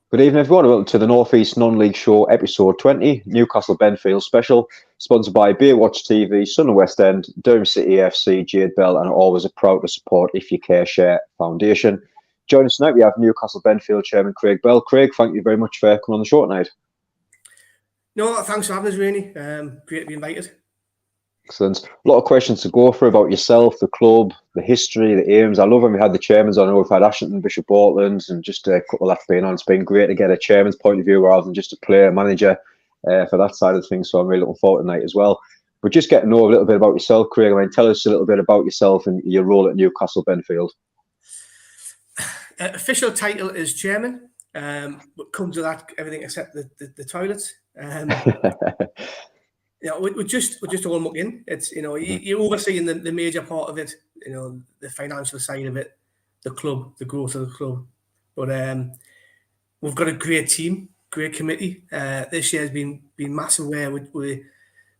Good evening, everyone. Welcome to the North East Non-League Show, episode 20, Newcastle Benfield special, sponsored by Beer Watch TV, Sun and West End, Durham City AFC, Jade Bell, and always a proud to support If You Care Share Foundation. Joining us tonight, we have Newcastle Benfield Chairman Craig Bell. Craig, thank you very much for coming on the show tonight. No, thanks for having us, really. Great to be invited. Excellent. A lot of questions to go through about yourself, the club, the history, the aims. I love when we had the chairmans on. I know we've had Ashington, Bishop Auckland, and just a couple that's been on. It's been great to get a chairman's point of view rather than just a player manager for that side of things. So I'm really looking forward tonight as well. But just get to know a little bit about yourself, Craig. I mean, tell us a little bit about yourself and your role at Newcastle Benfield. Official title is chairman. What comes with that, everything except the toilets. We're just all mucked in. It's you're overseeing the major part of it. The financial side of it, the club, the growth of the club. But we've got a great team, great committee. This year has been massive. Where we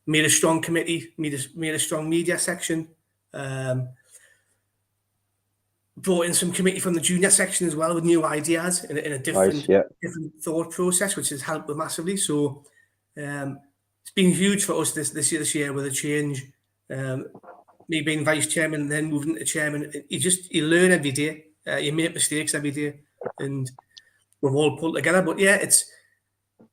made a strong committee, made a strong media section. Brought in some committee from the junior section as well with new ideas in a different thought process, which has helped massively. So it's been huge for us this year with a change. Me being vice chairman and then moving to chairman, you learn every day. You make mistakes every day, and we've all pulled together. But yeah, it's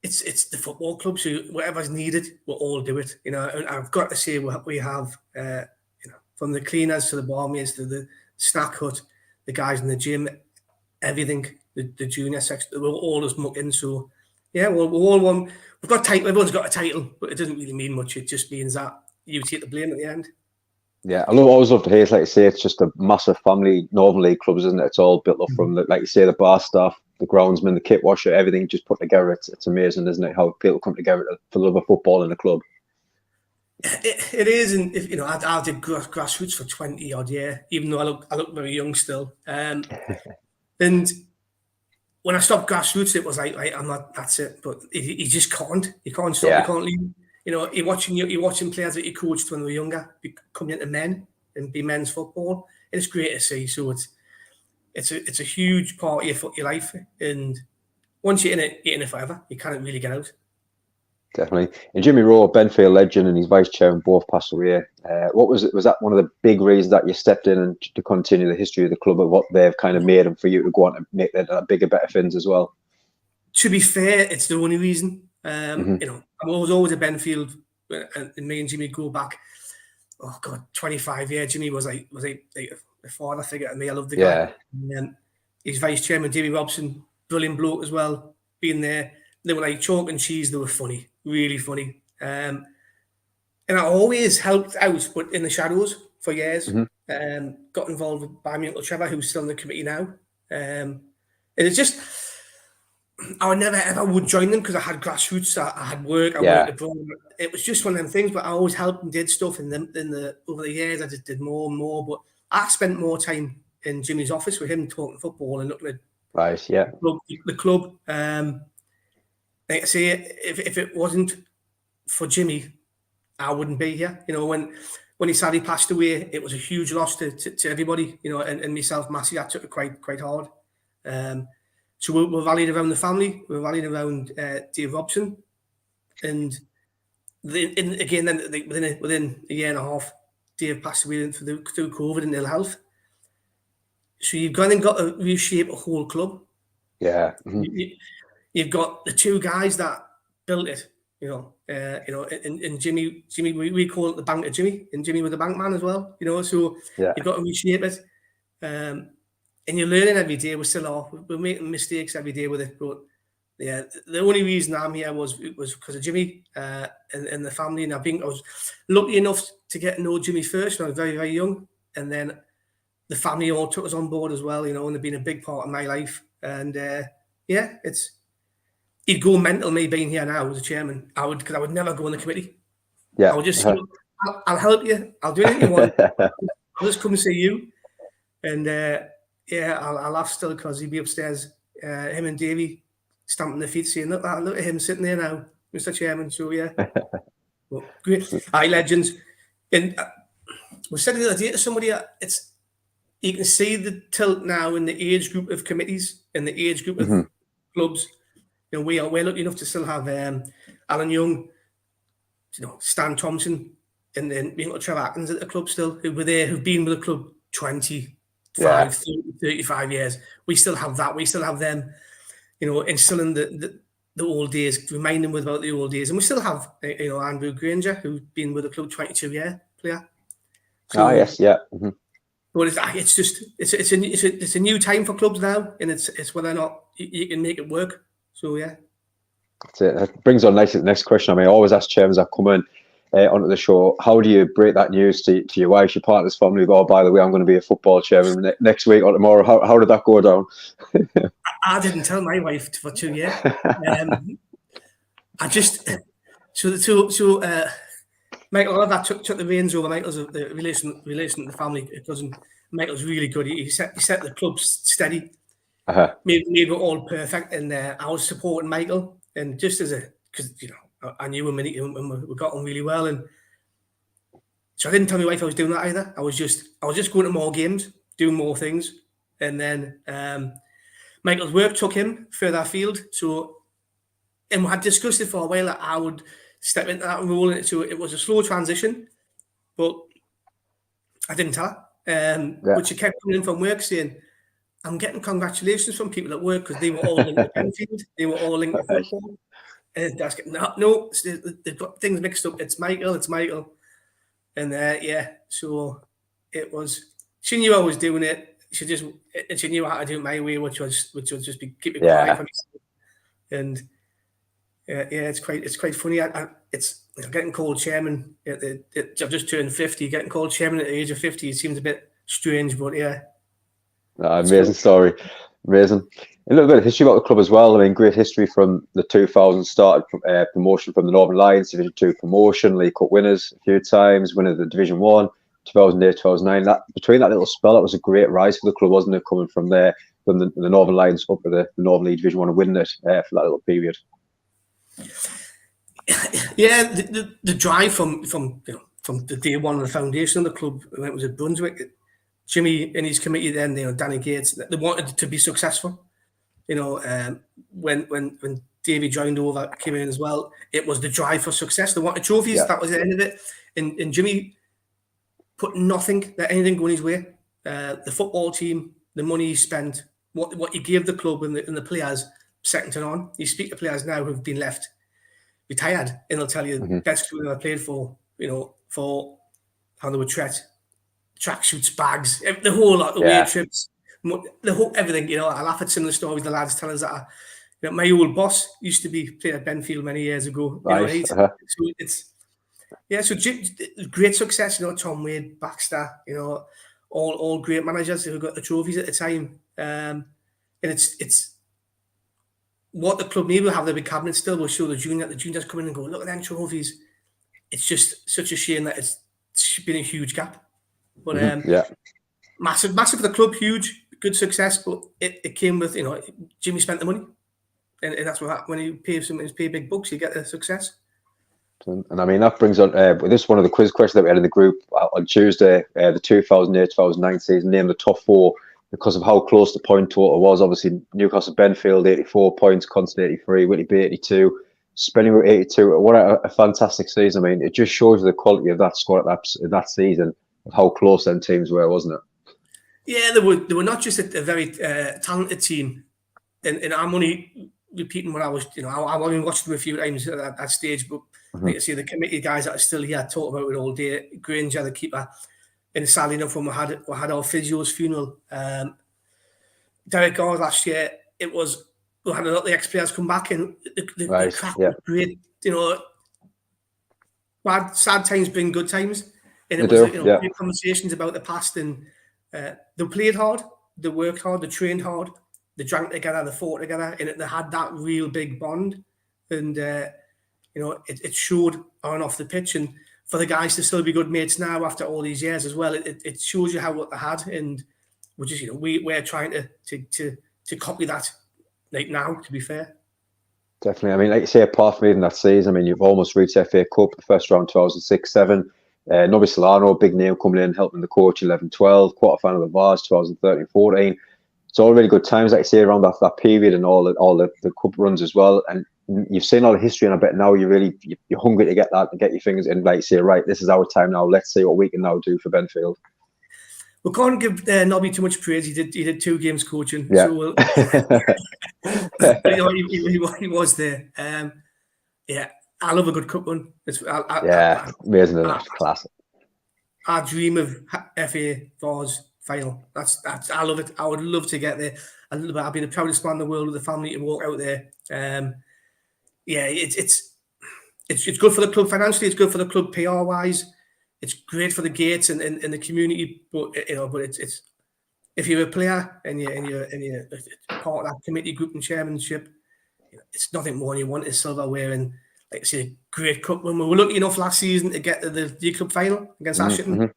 the football club, so whatever's needed, we'll all do it. And I've got to say we have from the cleaners to the barmaids to the snack hut, the guys in the gym, everything, the junior section, we're all just muck in. So yeah, we're all one. We've got title. Everyone's got a title, but it doesn't really mean much. It just means that you take the blame at the end. Yeah, I always love to hear. Like you say, it's just a massive family. Northern League clubs, isn't it? It's all built up from, like you say, the bar staff, the groundsman, the kit washer, everything just put together. It's amazing, isn't it? How people come together for the love of football in the club. It is, and if I did grassroots for 20 odd years, even though I look very young still. And when I stopped grassroots, it was like I'm not. That's it. But you just can't. You can't stop. Yeah. You can't leave. You're watching players that you coached when they were younger come into men and be men's football. And it's great to see. So it's a huge part of your life. And once you're in it forever. You can't really get out. Definitely. And Jimmy Rowe, Benfield legend, and his vice chairman both passed away. What was it? Was that one of the big reasons that you stepped in and to continue the history of the club of what they've kind of made and for you to go on and make that bigger, better things as well? To be fair, it's the only reason. I was always a Benfield, and me and Jimmy go back. 25 years. Jimmy was like a father figure to me. I love the guy. And his vice chairman, Davy Robson, brilliant bloke as well. Being there, they were like chalk and cheese. They were funny. Really funny. And I always helped out, but in the shadows for years. Got involved by my Uncle Trevor, who's still in the committee now. And it's just, I would never ever would join them because I had grassroots, I had work, I worked abroad. It was just one of them things, but I always helped and did stuff over the years. I just did more and more, but I spent more time in Jimmy's office with him talking football and looking at the club. Like I say, if it wasn't for Jimmy, I wouldn't be here. When he sadly passed away, it was a huge loss to everybody. And myself, massively, I took it quite hard. So we're rallied around the family. We're rallied around Dave Robson, and within a year and a half, Dave passed away through COVID and ill health. So you've got to reshape a whole club. Yeah. You've got the two guys that built it, and Jimmy, we call it the bank of Jimmy, and Jimmy was the bank man as well, so you've got to reshape it. And you're learning every day. We still are. We're making mistakes every day with it. But yeah, the only reason I'm here was because of Jimmy and the family. And I think I was lucky enough to get to know Jimmy first when I was very, very young. And then the family all took us on board as well, and they've been a big part of my life. And he'd go mental me being here now as a chairman. Because I would never go on the committee. Yeah. I would just say, I'll help you. I'll do anything you want. I'll just come and see you. And I'll laugh still because he'd be upstairs, him and Davey stamping their feet saying, look at him sitting there now, Mr. Chairman. So yeah. Well, great. Legends. And we said the other day to somebody, you can see the tilt now in the age group of committees and the age group of clubs. You know, we're lucky enough to still have Alan Young, you know, Stan Thompson, and then you know, Trevor Atkins at the club still, who were there, who've been with the club 25, 30, 35 years. We still have that. We still have them, you know, instilling the old days, reminding them about the old days. And we still have, you know, Andrew Granger, who's been with the club 22-year player. So, yes, yeah. But it's a new time for clubs now, and it's whether or not you can make it work. So yeah. That's it. That brings on nicely the next question. I mean, I always ask chairmen that come in onto the show, how do you break that news to your wife, your partner's family? Oh, by the way, I'm going to be a football chairman next week or tomorrow. How did that go down? I didn't tell my wife for 2 years. I just Michael Oliver took the reins over. Michael's the relation to the family cousin. Michael's really good. He set the club steady. Made it all perfect, and I was supporting Michael, and just because you know I knew him and we got on really well, and so I didn't tell my wife I was doing that either. I was just going to more games, doing more things, and then Michael's work took him further afield. So, and we had discussed it for a while that I would step into that role. So it was a slow transition, but I didn't tell her. But she kept coming in from work saying, I'm getting congratulations from people at work because they were all linked to Benfield. They were all linked to football. And that's no, they've got things mixed up. It's Michael. And so it was. She knew I was doing it. She knew how to do it my way, which was just be keep it quiet for me. And it's quite funny. It's getting called chairman. I've just turned 50. Getting called chairman at the age of 50, it seems a bit strange, but yeah. Amazing story. Amazing. A little bit of history about the club as well. I mean, great history from the 2000s, started promotion from the Northern Lions, Division 2 promotion, League Cup winners a few times, winner of the Division 1, 2008, 2009. Between that little spell, that was a great rise for the club, wasn't it? Coming from there, from the Northern Lions up to the Northern League Division 1 and winning it for that little period. Yeah, the drive from the day one of the foundation of the club, when it was at Brunswick, Jimmy and his committee then, you know, Danny Gates, they wanted to be successful. You know, when Davey joined over, came in as well, it was the drive for success. They wanted trophies. Yeah. That was the end of it. And Jimmy put anything going his way. The football team, the money he spent, what he gave the club and the players, second to none. You speak to players now who've been left retired, and they'll tell you the best club they played for, you know, for how they would treat tracksuits, bags, the whole lot, the away trips, the whole everything. You know, I laugh at some of the stories the lads tell us that. You know, my old boss used to play at Benfield many years ago. Nice. You know, so great success. You know, Tom Wade, Baxter. You know, all great managers who got the trophies at the time. And it's what the club maybe will have the big cabinet still will show the juniors come in and go, look at them trophies. It's just such a shame that it's been a huge gap. But massive for the club, huge, good success. But it came with, you know, Jimmy spent the money, and that's what happened. When you pay big bucks, you get the success. And I mean, that brings on this is one of the quiz questions that we had in the group on Tuesday. The 2008-2009 season, named the top four because of how close the point total was. Obviously, Newcastle, Benfield 84 points, Constant 83, Whitley Bay 82. Spennyroot 82. What a fantastic season. I mean, it just shows you the quality of that squad at that season, of how close them teams were, wasn't it? Yeah, they were not just a very talented team. And I'm only repeating what I was, you know, I've only watched them a few times at that stage, but like I say, the committee guys that are still here talk about it all day. Granger, the keeper, and sadly enough, when we had our physio's funeral, Derek Gore last year, we had a lot of the ex-players come back, and the crack was great. You know, sad times bring good times, and it was great conversations about the past. And they played hard, they worked hard, they trained hard, they drank together, they fought together, and they had that real big bond. And you know, it showed on and off the pitch. And for the guys to still be good mates now after all these years as well, it shows you what they had. And we're just, you know, we're trying to copy that. Like now, to be fair. Definitely. I mean, like you say, apart from even that season, I mean, you've almost reached FA Cup, the first round 2006-07. Nobby Solano, big name coming in, helping the coach 11-12, quarter final of the Vars 2013-14. it's all really good times, like you say, around that period and all the cup runs as well. And you've seen all the history, and I bet now you're hungry to get that and get your fingers in, like you say, right, this is our time now. Let's see what we can now do for Benfield. We can't give Nobby too much praise. He did 2 games coaching. Yeah. So he was there. Yeah, I love a good cup run. Amazing, classic. I dream of FA Vars final. That's I love it. I would love to get there. I'd be the proudest man in the world with the family to walk out there. Yeah, it's good for the club financially. It's good for the club PR wise. It's great for the gates and the community. But it's if you're a player and you're part of that committee group and chairmanship, it's nothing more than you want is silverware and, like I say, great cup win. We were lucky enough last season to get to the League Club final against Ashton.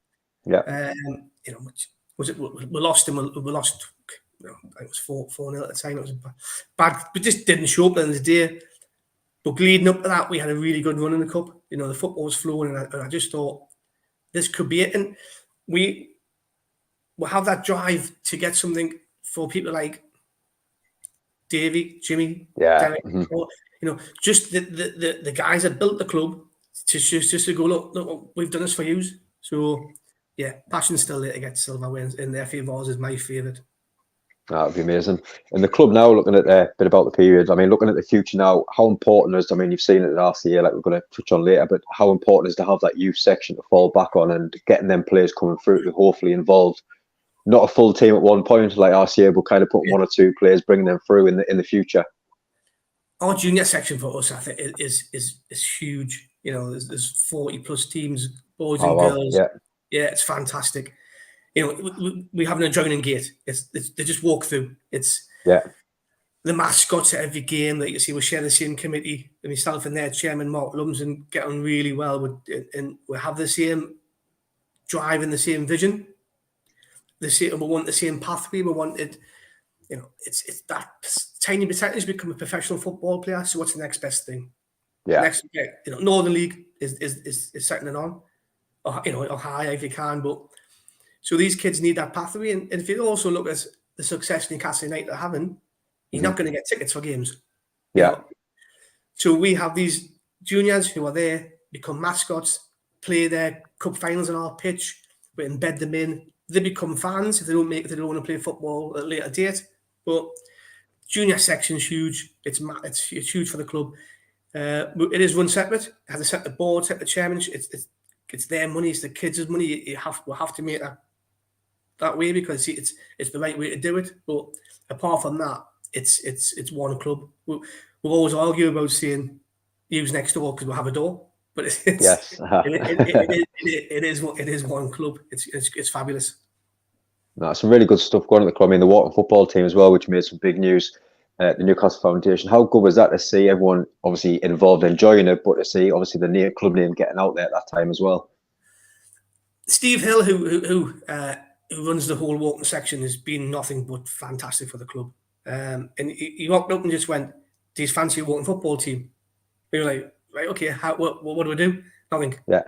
Yeah. Which was it? We lost and we lost. I think it was 4-0 at the time. It was bad. We just didn't show up at the end of the day. But leading up to that, we had a really good run in the cup. The football was flowing, and I just thought this could be it. And we will have that drive to get something for people like Davey, Jimmy, Derek, just the guys that built the club just to go, look, we've done this for you. So yeah, passion's still there to get silverware, and the FA Vars is my favourite. That would be amazing. And the club now, looking at a bit about the period, I mean, looking at the future now, how important is, I mean, you've seen it last year, like we're going to touch on later, but how important is to have that youth section to fall back on and getting them players coming through to hopefully involve not a full team at one point like RCA, but kind of putting 1 or 2 players, bringing them through in the future. Our junior section for us, I think, is huge. There's 40 plus teams, boys and girls. Yeah, it's fantastic. We have an adjoining gate. They just walk through. It's the mascots at every game that you see. We share the same committee, and myself and their chairman Mark Lumsden get on really well. And we have the same drive and the same vision. We want the same pathway. We wanted, it's that tiny percentage become a professional football player. So what's the next best thing? Yeah. Northern League is setting it on, or high if you can, but. So these kids need that pathway. And if you also look at the success Newcastle United are having, you're not going to get tickets for games. Yeah. So we have these juniors who are there, become mascots, play their cup finals on our pitch, we embed them in. They become fans if they don't want to play football at a later date. But junior section's huge. It's huge for the club. It is run separate. It has a separate board, separate chairman. It's their money. It's the kids' money. We'll have to make that way because it's the right way to do it. But apart from that, it's one club. We'll always argue about saying use next door because we'll have a door, but it is one club. It's fabulous. No, some really good stuff going on at the club. I mean, the Wharton football team as well, which made some big news. The Newcastle Foundation. How good was that to see everyone obviously involved, enjoying it, but to see obviously the club name getting out there at that time as well? Steve Hill, who runs the whole Wharton section, has been nothing but fantastic for the club. And he walked up and just went, "Do you fancy a Wharton football team?" We were like, "Right, okay. What do we do?" Nothing. Yeah.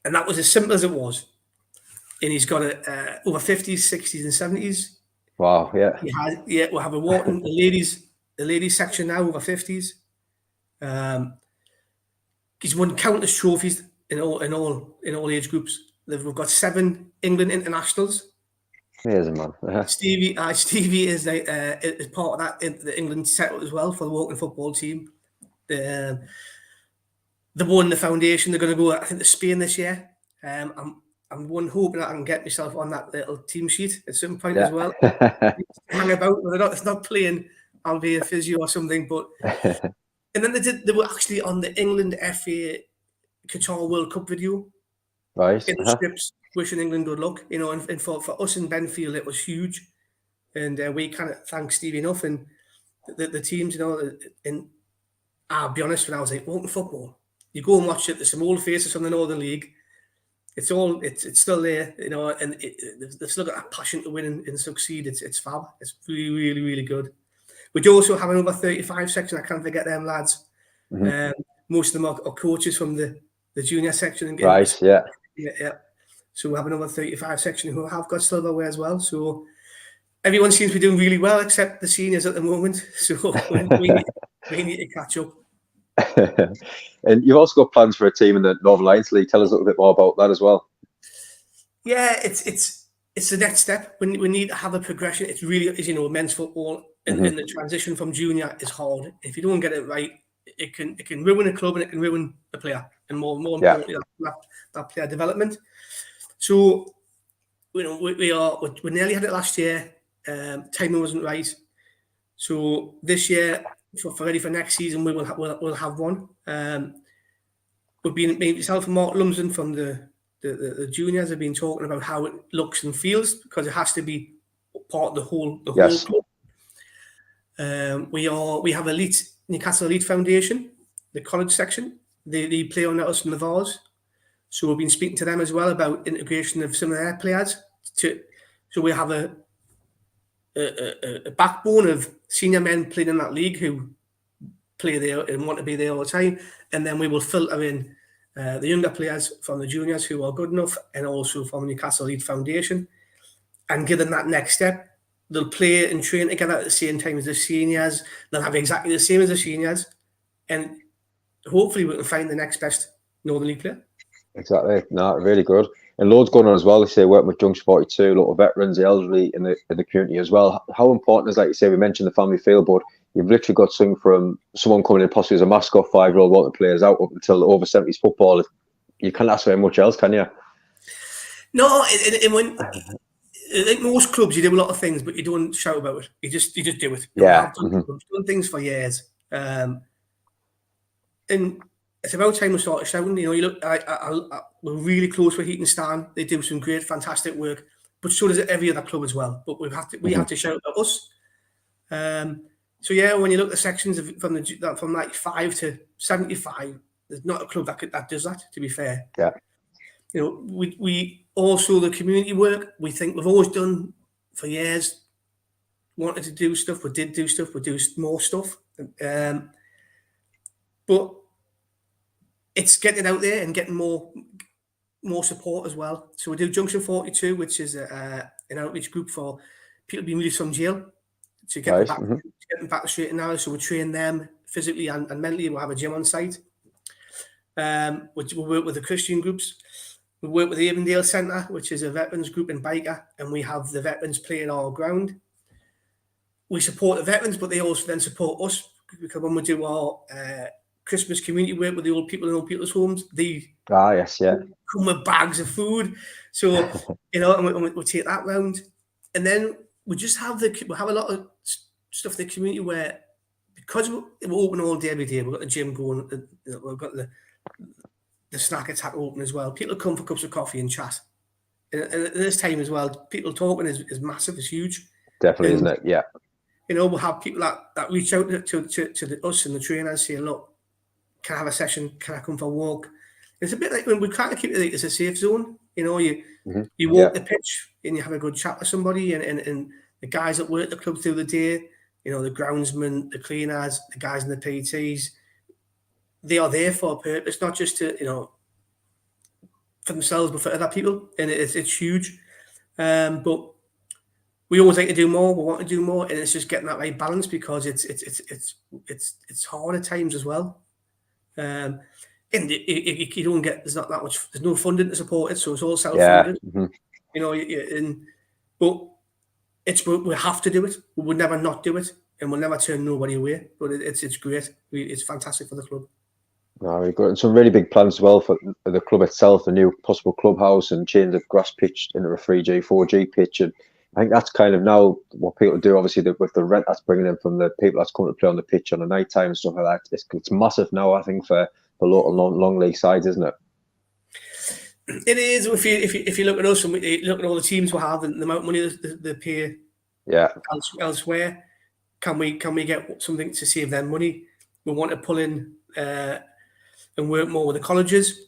And that was as simple as it was. And he's got over 50s, 60s, and 70s. Wow. Yeah. We'll have a Wharton, the ladies section now over 50s. He's won countless trophies in all age groups. We've got 7 England internationals. Amazing, man. Stevie is part of that in the England setup as well for the Wharton football team. They won the foundation. They're going to go, I think, to Spain this year. I'm hoping I can get myself on that little team sheet at some point as well. Hang about, whether it's not playing, I'll be a physio or something. But and then they were actually on the England FA Qatar World Cup video. Right. In the scripts, wishing England good luck. And for us in Benfield, it was huge. And we can't thank Stevie enough. And the teams, and I'll be honest, when I was like, Wharton football, you go and watch it, there's some old faces from the Northern League. It's still there, and they've still got that passion to win and succeed. It's fab. It's really, really, really good. We do also have another 35 section. I can't forget them lads. Mm-hmm. Most of them are coaches from the junior section. Right, yeah. So we have another 35 section who have got silverware as well. So everyone seems to be doing really well except the seniors at the moment. So we need to catch up. And you've also got plans for a team in the Northern Lions League. Tell us a little bit more about that as well. Yeah, it's the next step. We need to have a progression. It's really, as you know, men's football and the transition from junior is hard. If you don't get it right, it can ruin a club and it can ruin a player, and more importantly, that player development. So, you know, we nearly had it last year. Timing wasn't right. So this year, for ready for next season, we'll have one. We've been, myself and Mark Lumsden from the juniors have been talking about how it looks and feels, because it has to be part of the whole club. We have Newcastle Elite Foundation, the college section. They play on us in the Vars. So we've been speaking to them as well about integration of some of their players. So we have a backbone of senior men playing in that league who play there and want to be there all the time, and then we will filter in the younger players from the juniors who are good enough, and also from Newcastle Elite Foundation, and give them that next step. They'll play and train together at the same time as the seniors. They'll have exactly the same as the seniors, and hopefully we can find the next best Northern League player. Exactly. No, really good. And loads going on as well. They say working with Junction 42, a lot of veterans, the elderly in the community as well. How important is, like you say, we mentioned the family field, but you've literally got something from someone coming in possibly as a mascot, 5-year-old wanting players out up until over 70s football. You can't ask for much else, can you? No, like most clubs, you do a lot of things, but you don't shout about it. You just do it. I've done things for years, and it's about time we started shouting. You know, you look, we're really close with Heaton Stan. They do some great, fantastic work, but so does every other club as well. But we have to shout about us. So yeah, when you look at the sections from 95 to 75, there's not a club that does that. To be fair, yeah. You know, we also the community work. We think we've always done for years. Wanted to do stuff, we did do stuff. We do more stuff, but it's getting out there and getting more support as well. So we do Junction 42, which is an outreach group for people being released from jail to get them back to straight and narrow. So we train them physically and mentally. We'll have a gym on site. We'll work with the Christian groups. We work with the Avondale Centre, which is a veterans group in Biker, and we have the veterans playing our ground. We support the veterans, but they also then support us, because when we do our Christmas community work with the old people in old people's homes, they come with bags of food. So, you know, and we take that round. And then we just have a lot of stuff in the community where, because we're open all day, every day, we've got the gym going, we've got the snack attack open as well. People come for cups of coffee and chat. And at this time as well, people talking is massive, it's huge. Definitely, isn't it? Yeah. You know, we'll have people that reach out to us and the trainers saying, look, can I have a session? Can I come for a walk? It's a bit like when we try to keep it like it's a safe zone. You know, you walk the pitch and you have a good chat with somebody, and the guys that work the club through the day, you know, the groundsmen, the cleaners, the guys in the PTs, they are there for a purpose, not just to, you know, for themselves, but for other people. And it's huge. But we always like to do more. We want to do more, and it's just getting that right balance, because it's hard at times as well. And you don't get, there's not that much, there's no funding to support it, so it's all self-funded. You know, we have to do it. We would never not do it, and we'll never turn nobody away. But it's great. It's fantastic for the club. No, very good. And some really big plans as well for the club itself, the new possible clubhouse and change the grass pitch into a 3G, 4G pitch. And I think that's kind of now what people do, obviously, with the rent that's bringing in from the people that's coming to play on the pitch on the night time and stuff like that. It's massive now, I think, for the local long league sides, isn't it? It is. If you look at us and we look at all the teams we have and the amount of money they pay elsewhere, can we get something to save them money? We want to pull in and work more with the colleges.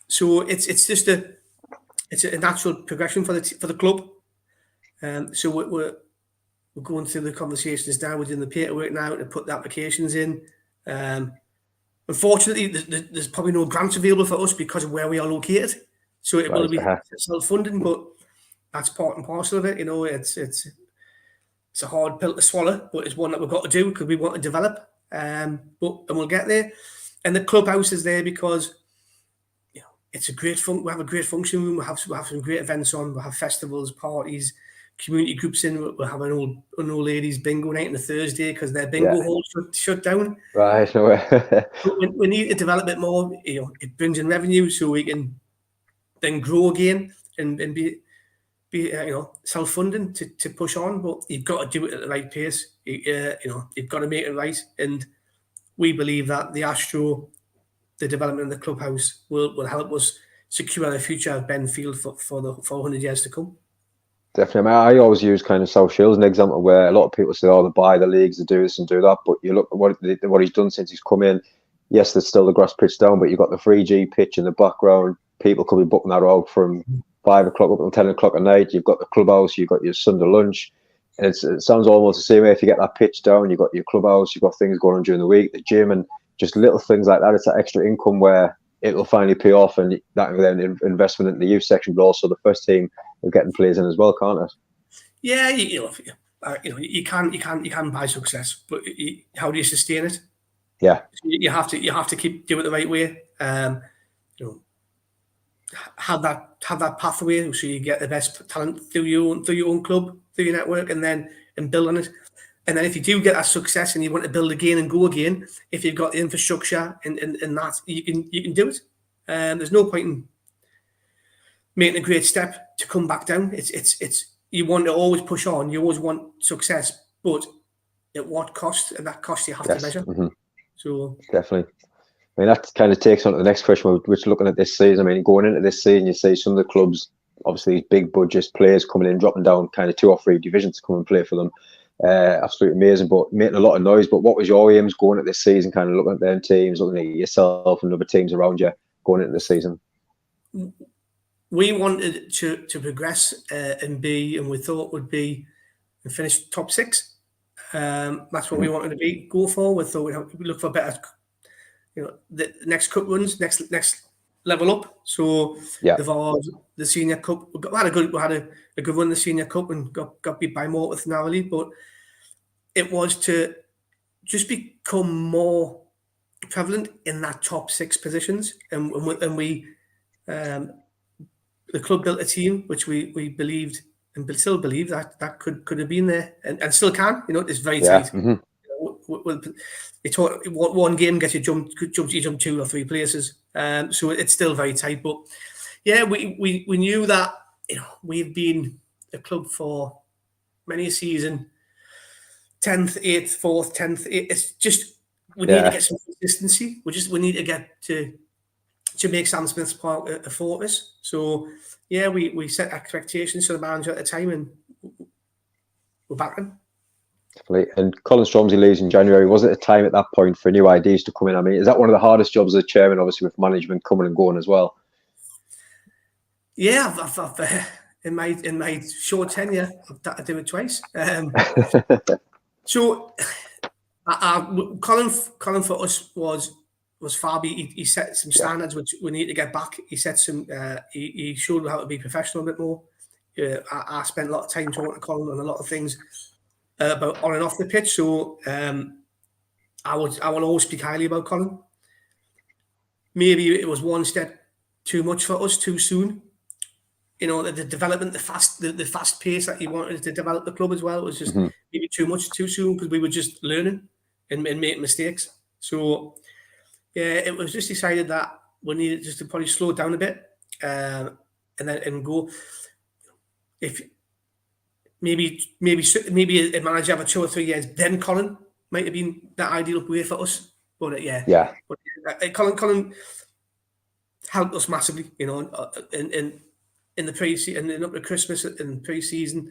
So it's just a natural progression for the club. So we're going through the conversations now. We're doing the paperwork now to put the applications in. Unfortunately, there's probably no grants available for us because of where we are located. So it will be self-funding, but that's part and parcel of it. You know, it's it's a hard pill to swallow, but it's one that we've got to do because we want to develop. And we'll get there. And the clubhouse is there because it's a great we have a great function room. We have some great events on. We have festivals, parties, community groups in. We'll have an old ladies bingo night on a Thursday because their bingo hall shut down. Right. No way. we need to develop it more. It brings in revenue so we can then grow again and be self-funding to push on. But you've got to do it at the right pace. You've got to make it right. And we believe that the development of the clubhouse will help us secure the future of Benfield for 100 years to come. Definitely. I always use kind of South Shields as an example where a lot of people say, "Oh, they buy the leagues, they do this and do that." But you look at what he's done since he's come in. Yes, there's still the grass pitch down, but you've got the 3G pitch in the background. People could be booking that out from 5 o'clock up until 10 o'clock at night. You've got the clubhouse, you've got your Sunday lunch. And it sounds almost the same way. If you get that pitch down, you've got your clubhouse, you've got things going on during the week, the gym, and just little things like that. It's that extra income where it will finally pay off, and that then investment in the youth section, but also the first team of getting players in as well, can't it? Yeah, you can buy success, but how do you sustain it? Yeah, you have to keep doing it the right way. Have that pathway so you get the best talent through your own club, through your network, and build on it. And then if you do get that success and you want to build again and go again, if you've got the infrastructure and that, you can do it. There's no point in making a great step to come back down. It's you want to always push on. You always want success, but at what cost? And that cost you have to measure. Mm-hmm. So definitely. I mean, that kind of takes on to the next question, which looking at this season. I mean, going into this season, you see some of the clubs, obviously these big budget players coming in, dropping down kind of 2 or 3 divisions to come and play for them. Absolutely amazing, but making a lot of noise. But what was your aims going at this season, kind of looking at them teams, looking at yourself and other teams around you going into the season? We wanted to progress and we thought would be and finish top 6. That's what we wanted to go for. We thought we'd look for better, the next cup runs, next level up. So the Senior Cup, we had a good run in the Senior Cup and got beat by Morpeth narrowly, but it was to just become more prevalent in that top 6 positions, and we the club built a team which we believed and still believe that could have been there and still can. It's very tight. Mm-hmm. One game gets you jump 2 or 3 places, so it's still very tight. But yeah, we knew that we've been a club for many a season, 10th, 8th, 4th, 10th. It's just we need to get some consistency. We need to get to make Sam Smith's Park a fortress. So yeah, we set expectations to the manager at the time, and we're back in. And Colin Stormzy leaves in January. Was it a time at that point for new ideas to come in? I mean, is that one of the hardest jobs as a chairman, obviously, with management coming and going as well? Yeah, I've in my short tenure, I've had to do it twice. So, Colin for us was far. He set some standards which we need to get back. He set some. He showed how to be professional a bit more. I spent a lot of time talking to Colin on a lot of things. About on and off the pitch, so I will always speak highly about Colin. Maybe it was one step too much for us too soon. The development, the fast pace that he wanted to develop the club as well was just maybe too much too soon because we were just learning and making mistakes. So yeah, it was just decided that we needed just to probably slow down a bit and go. If Maybe a manager have a 2 or 3 years, then Colin might have been the ideal way for us. But But, Colin helped us massively, in the pre-season and up to Christmas and pre-season.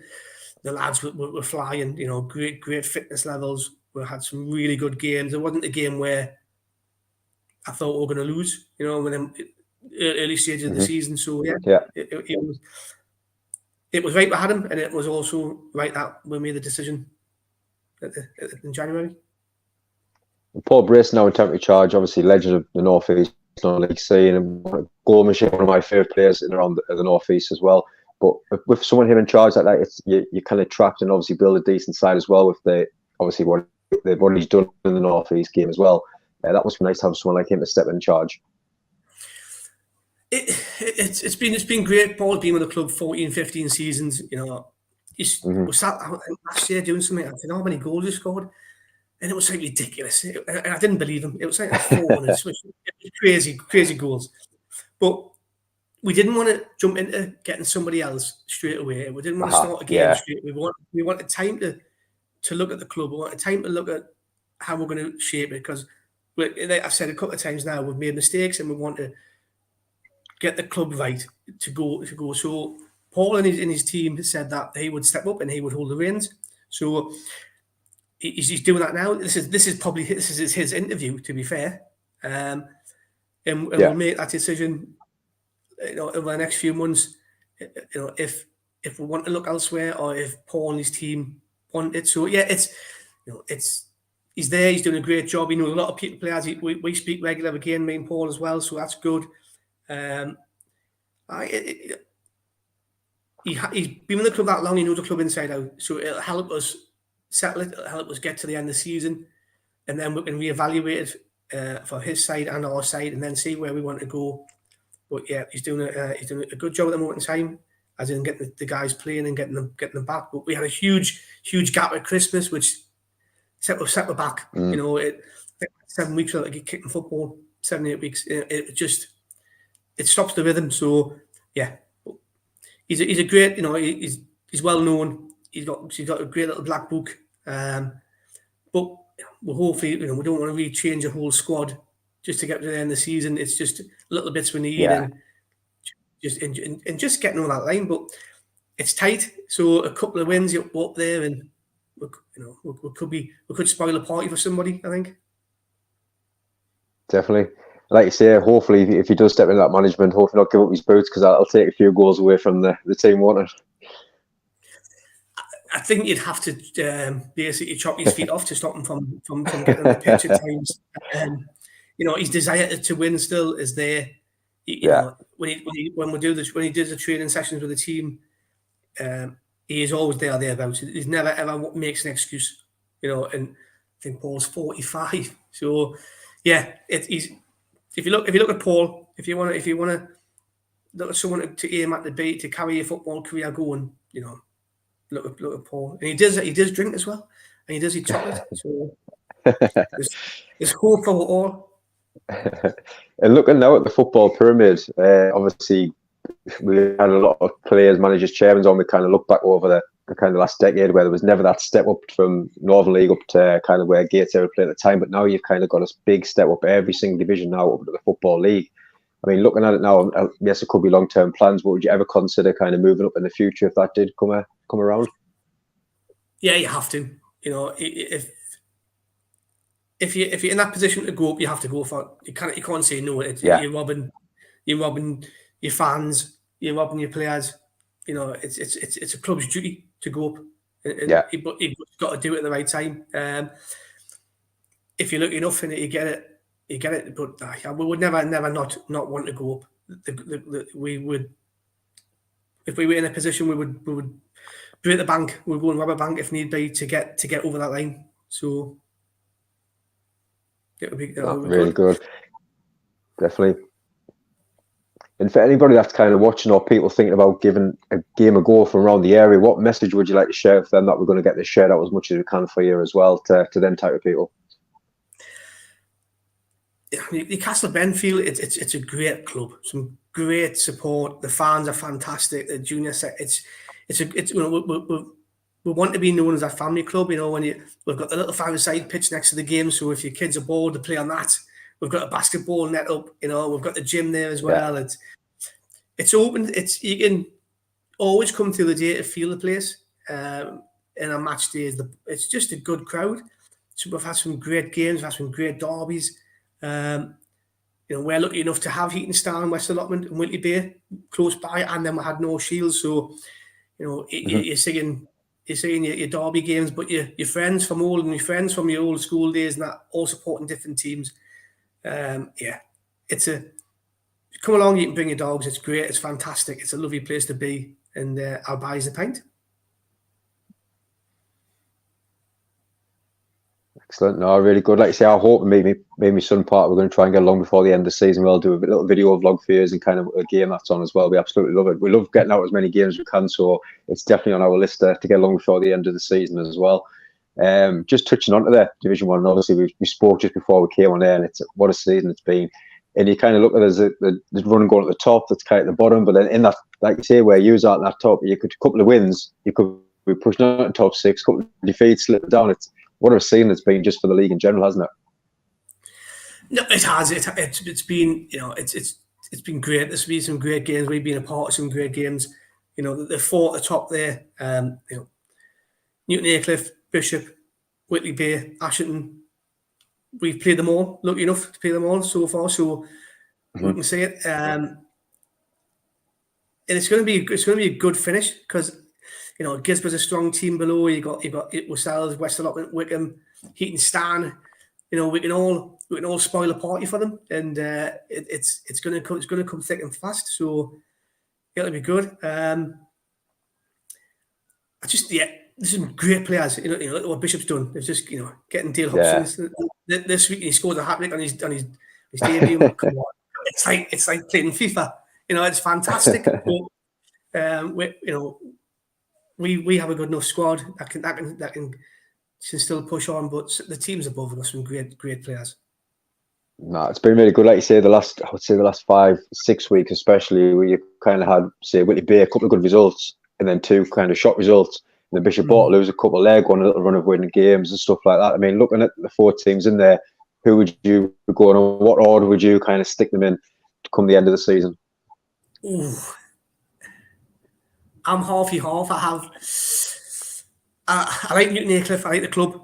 The lads were flying, great fitness levels. We had some really good games. It wasn't a game where I thought we were going to lose, when early stages of the season. So it was right we had him, and it was also right that we made the decision in January. Paul Brayson now in temporary charge, obviously legend of the North East non-league scene, and goal machine, one of my favourite players in around the North East as well. But with someone here in charge like that, you're kind of trapped and obviously build a decent side as well with obviously what he's done in the North East game as well. That must be nice to have someone like him to step in charge. It's been great. Paul's been with the club 14, 15 seasons. We sat last year doing something. I don't know how many goals he scored, and it was like ridiculous. And I didn't believe him. It was like 400, crazy goals. But we didn't want to jump into getting somebody else straight away. We didn't want to start a game straight away. We wanted time to look at the club. We wanted time to look at how we're going to shape it, because like I've said a couple of times now, we've made mistakes and we want to get the club right to go. So Paul and his team said that he would step up and he would hold the reins. So he's doing that now. This is his interview, to be fair, and we'll make that decision over the next few months. If we want to look elsewhere, or if Paul and his team want it. So he's there. He's doing a great job. He knows a lot of people players. We speak regular again, me and Paul as well. So that's good. He's been with the club that long. He knows the club inside out. So it'll help us settle it. It'll help us get to the end of the season, and then we can reevaluate it for his side and our side, and then see where we want to go. But yeah, he's doing a good job at the moment in time, as in getting the guys playing and getting them back. But we had a huge gap at Christmas, which set us back. 7 weeks without kicking football, 7-8 weeks. It stops the rhythm. So yeah, he's a great. He's well known. He's got a great little black book. But we'll hopefully, we don't want to really change a whole squad just to get to the end of the season. It's just little bits we need and just getting on that line. But it's tight. So a couple of wins, you're up there, and we could spoil a party for somebody, I think. Definitely. Like you say, hopefully if he does step into that management, hopefully not give up his boots, because that'll take a few goals away from the team, won't it? I think you'd have to basically chop his feet off to stop him from getting on the pitch at times. His desire to win still is there. When he does the training sessions with the team, he is always thereabouts. He never ever makes an excuse. And I think Paul's 45. So yeah, if you look at Paul, if you want to look at someone to aim at to carry your football career going, look at Paul. And he does drink as well, and he does eat chocolate. So there's hope for all. And looking now at the football pyramid, obviously we had a lot of players, managers, chairmen on. We kind of look back over the kind of last decade where there was never that step up from Northern League up to kind of where Gates ever played at the time. But now you've kind of got a big step up every single division now up to the Football League. I mean, looking at it now, yes, it could be long-term plans, but would you ever consider kind of moving up in the future if that did come around? Yeah, you have to. If you're in that position to go up, you have to go for it. You can't say no. You're robbing your fans, you're robbing your players. It's a club's duty to go up. But you've got to do it at the right time. If you're lucky enough in it, you get it. But we would never not want to go up. We would, if we were in a position, we would break the bank. We'd go and rob a bank if need be to get over that line. So it would be really good. Definitely. And for anybody that's kind of watching, or people thinking about giving a game a go from around the area, what message would you like to share with them that we're going to get this shared out as much as we can for you as well to them type of people? Newcastle Benfield, it's a great club. Some great support. The fans are fantastic. The junior set, we want to be known as a family club. We've got the little 5-a-side pitch next to the game, so if your kids are bored, to play on that. We've got a basketball net up. We've got the gym there as well. Yeah. It's open. You can always come through the day to feel the place. In our match days, it's just a good crowd. So we've had some great games. We've had some great derbies. We're lucky enough to have Heaton and West Allotment and Wilty Bay close by, and then we had no Shields. So you're singing your derby games, but your friends from old and your friends from your old school days and that, all supporting different teams. Come along, you can bring your dogs. It's great. It's fantastic. It's a lovely place to be. and I'll buy us a pint. Excellent. No, really good. Like I say, I hope maybe my son part we're going to try and get along before the end of the season. We'll do a little video vlog for you and kind of a game that's on as well. We absolutely love it. We love getting out as many games as we can, so it's definitely on our list to get along before the end of the season as well. Just touching on to the Division 1, and obviously we spoke just before we came on air, and it's what a season it's been. And you kind of look at it as the run going at the top, that's kind of at the bottom, but then in that, like you say, where you was at that top, you could a couple of wins, you could be pushing out in top 6, couple of defeats, slip down. It's what a season it's been just for the league in general, hasn't it? No, it has. It's been, it's been great. There's been some great games. We've been a part of some great games. The 4 at the top there. Newton Aycliffe, Bishop, Whitley Bay, Ashington. We've played them all. Lucky enough to play them all so far. So we can say it. And it's going to be a good finish because Gisborne's a strong team below. You got yourselves, West Allotment, Wickham, Heaton, Stan. We can all spoil a party for them, and it's going to come thick and fast. So it'll be good. There's some great players. Look what Bishop's done. It's just getting Dale Hobson this week. He scored a hat trick on his debut. Come on, it's like playing FIFA. It's fantastic. But, we have a good enough squad that can still push on, but the teams above us some great players. No, it's been really good. Like you say, the last 5-6 weeks, especially, where you kind of had, say, Whitley Bay, a couple of good results, and then 2 kind of shot results. And then Bishop Bort lose a couple there, go on a little run of winning games and stuff like that. I mean, looking at the 4 teams in there, who would you go on? What order would you kind of stick them in to come the end of the season? Ooh. I'm half. I like Newton Aycliffe. I like the club.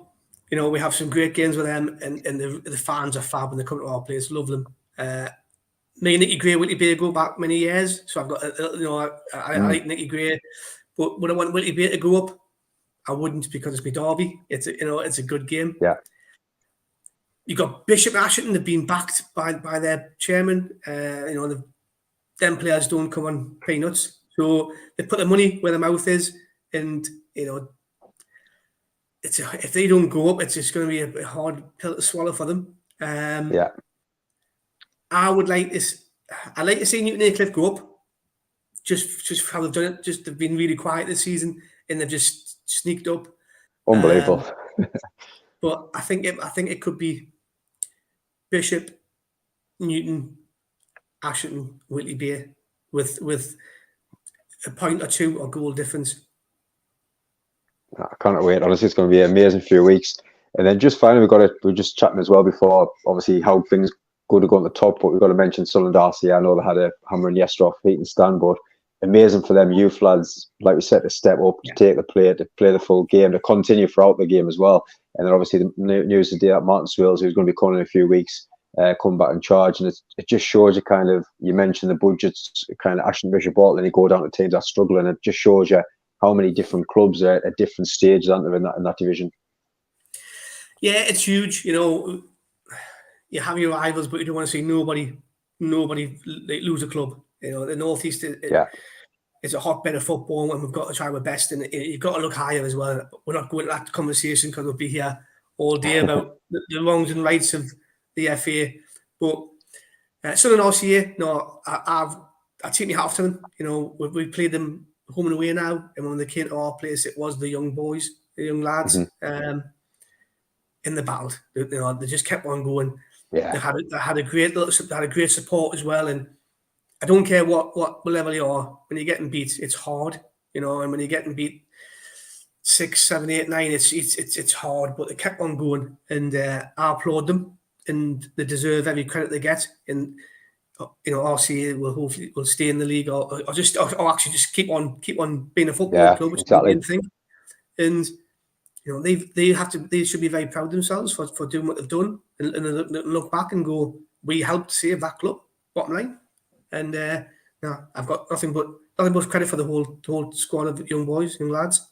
We have some great games with them, and the fans are fab when they come to our place. Love them. Me and Nicky Gray, Whitley Bay go back many years, so I've got I like Nicky Gray, but would I want Whitley Bay to go up? I wouldn't, because it's my derby. It's a good game. Yeah. You got Bishop and Ashington. They've been backed by their chairman. Them players don't come on peanuts. So they put their money where their mouth is, and if they don't go up, it's just going to be a hard pill to swallow for them. I would like this. I like to see Newton Aycliffe go up. Just how they've done it. Just they've been really quiet this season, and they've just sneaked up. Unbelievable. But I think it could be Bishop, Newton, Ashington, Whitley Bay with a point or 2 or goal difference. I can't wait. Honestly, it's going to be an amazing few weeks. And then just finally, we were just chatting as well before, obviously, how things go to go on the top, but we've got to mention Sunderland RC. I know they had a hammering yesterday off Heaton Stand, but amazing for them youth lads, like we said, to step up, to take the play, to play the full game, to continue throughout the game as well. And then obviously the news today that Martin Swills, who's going to be coming in a few weeks, come back in charge, and it just shows you kind of, you mentioned the budgets, kind of Ashton Bishop Bort, and you go down to teams that are struggling. It just shows you how many different clubs are at different stages, aren't there, in that division? Yeah, it's huge. You have your rivals, but you don't want to see nobody lose a club. The Northeast is a hotbed of football, and we've got to try our best, and you've got to look higher as well. We're not going to that conversation because we'll be here all day about the wrongs and rights of the FA. But Sunderland RCA, I take my hat off to them. We've played them home and away now, and when they came to our place, it was the young boys, the young lads, in the battle. They just kept on going. Yeah. They had a great support as well, and I don't care what level you are. When you're getting beat, it's hard, and when you're getting beat 6, 7, 8, 9, it's hard. But they kept on going, and I applaud them, and they deserve every credit they get. And RCA will hopefully stay in the league, or actually just keep on being a football club, which is the main thing. And they should be very proud of themselves for doing what they've done, and look back and go, we helped save that club, bottom line. And I've got nothing but credit for the whole squad of young boys, young lads.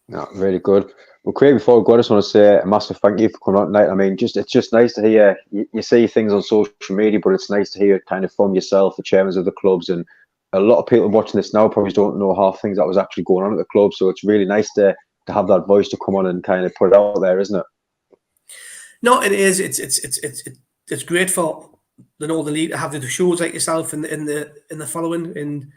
No, really good. Well, Craig, before we go, I just want to say a massive thank you for coming on tonight. I mean, it's just nice to hear, you see things on social media, but it's nice to hear kind of from yourself, the chairmen of the clubs, and a lot of people watching this now probably don't know half things that was actually going on at the club. So it's really nice to have that voice to come on and kind of put it out there, isn't it? No, it is. It's great for the Northern League to have the shows like yourself in the following. And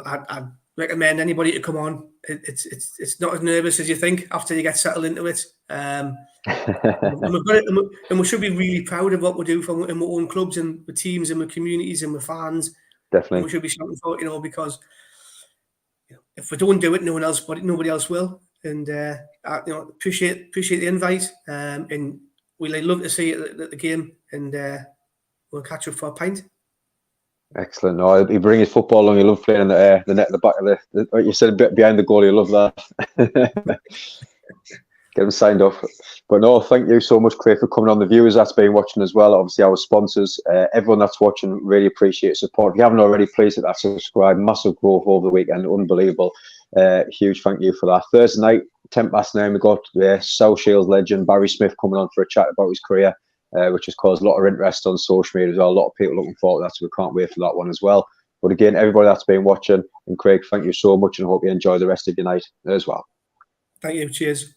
I'd recommend anybody to come on. It's not as nervous as you think after you get settled into it. And we should be really proud of what we do in our own clubs and with teams and with communities and with fans. Definitely, and we should be shouting for it, because if we don't do it, nobody else will. And appreciate the invite. And we'd love to see it at the game. And we'll catch up for a pint. Excellent. No, he brings his football along. You love playing in the net at the back of the like you said, a bit behind the goal. You love that. Get him signed off. But no, thank you so much, Craig, for coming on. The viewers that's been watching as well, obviously our sponsors, everyone that's watching, really appreciate support. If you haven't already, please hit that subscribe. Massive growth over the weekend, unbelievable. Huge thank you for that. Thursday night, 10:09, we got South Shields legend Barry Smith coming on for a chat about his career, which has caused a lot of interest on social media as well. A lot of people looking forward to that, so we can't wait for that one as well. But again, everybody that's been watching, and Craig, thank you so much, and I hope you enjoy the rest of your night as well. Thank you. Cheers.